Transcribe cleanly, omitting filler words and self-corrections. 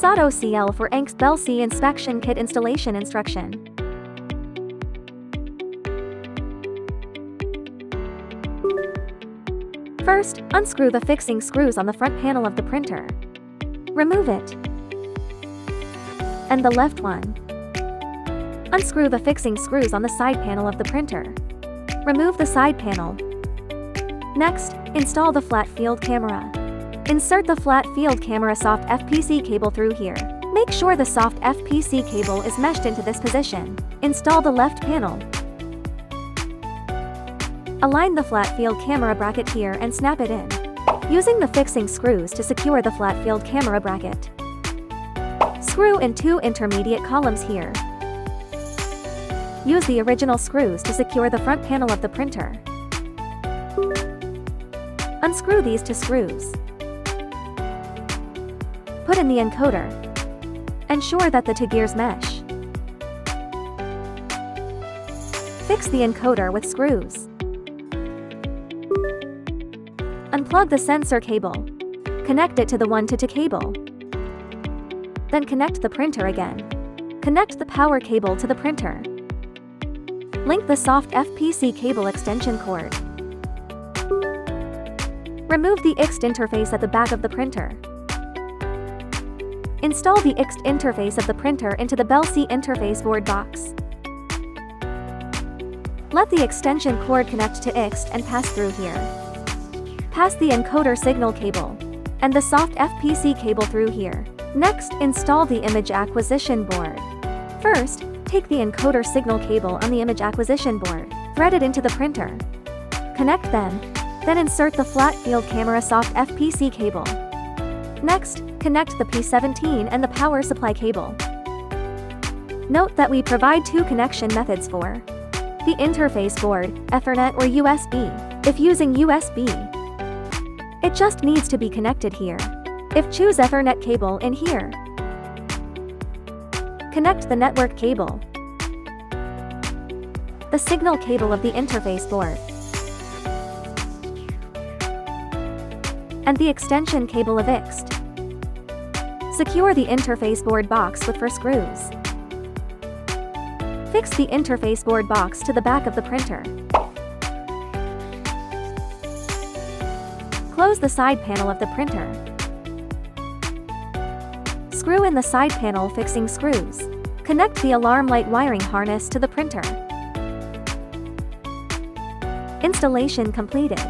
SATO CL4NX PLUS Inspection Kit Installation Instruction. First, unscrew the fixing screws on the front panel of the printer. Remove it. And the left one. Unscrew the fixing screws on the side panel of the printer. Remove the side panel. Next, install the flat field camera. Insert the flat field camera soft FPC cable through here. Make sure the soft FPC cable is meshed into this position. Install the left panel. Align the flat field camera bracket here and snap it in, using the fixing screws to secure the flat field camera bracket. Screw in 2 intermediate columns here. Use the original screws to secure the front panel of the printer. Unscrew these 2 screws. Put in the encoder. Ensure that the 2 gears mesh. Fix the encoder with screws. Unplug the sensor cable. Connect it to the 1-to-2 cable. Then connect the printer again. Connect the power cable to the printer. Link the soft FPC cable extension cord. Remove the IXT interface at the back of the printer. Install the IXT interface of the printer into the BLC interface board box. Let the extension cord connect to IXT and pass through here. Pass the encoder signal cable and the soft FPC cable through here. Next, install the image acquisition board. First, take the encoder signal cable on the image acquisition board, thread it into the printer. Connect them. Then insert the flat field camera soft FPC cable. Next, connect the P17 and the power supply cable. Note that we provide 2 connection methods for the interface board, Ethernet or USB. If using USB, it just needs to be connected here. If choose Ethernet cable in here. Connect the network cable, the signal cable of the interface board, and the extension cable of IXT. Secure the interface board box with 4 screws. Fix the interface board box to the back of the printer. Close the side panel of the printer. Screw in the side panel fixing screws. Connect the alarm light wiring harness to the printer. Installation completed.